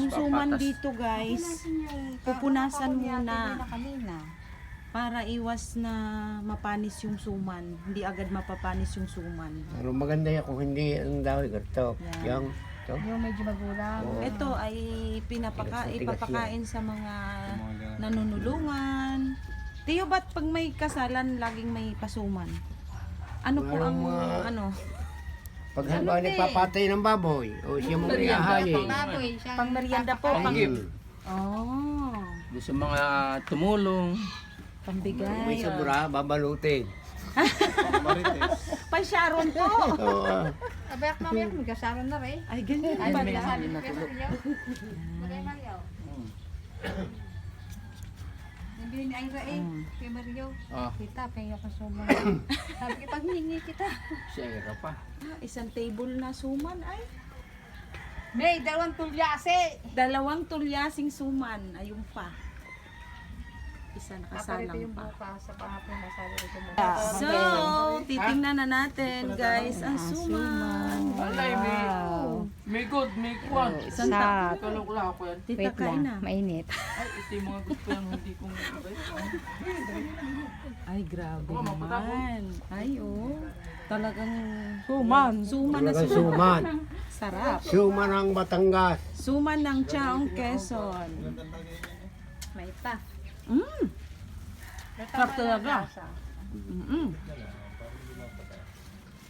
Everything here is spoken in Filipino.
Yung suman dito guys, pupunasan muna para iwas na mapanis yung suman. Hindi agad mapapanis yung suman. Pero maganda yan kung hindi ang dahil ganito. Yan. Yung, ito. Yung medyo magulang. Oo. Ito ay ipapakain sa mga nanunulungan. Tiyo, ba't pag may kasalan, laging may pasuman? Ano po ang, ano? Pag halimbawa nagpapatay ng baboy, o siya mo ihahayin. Baboy, siya. Pang merienda po. Pang, oh, Doon sa mga tumulong. pambigay. May sobra, babalutin. Pan-sharon po. Oo. Abayak mamayak, may kasaron na rin. Ay, ganyan Ay, pala. may hindi natulog. Magay Mario. Nabili ni Ira eh. Kay Mario. Ah, Kita, penyo ka suman. Sabi ko, pag hiningi kita. siya ira pa. Ah, isang table na suman ay. May, 2 tulyase. 2 tulyasing suman. Ayun pa. Isa Aparito nakasalang yung pa. buka sa pangapon na sabi ko mo. So, titingnan na natin guys ang suman. Alay, may good, may kwan. Isang ta. Tulog lang ako yan. Tita, kain na. mainit. Ay, ito yung mga gusto yan, hindi kong ibay. Ay, grabe Oo, naman. Ay, oh. Talagang Suman. suman na Talagang suman. suman. Sarap. Suman ng Batangas. Suman ng Chaong Quezon. May pa. Sarap talaga. Mm.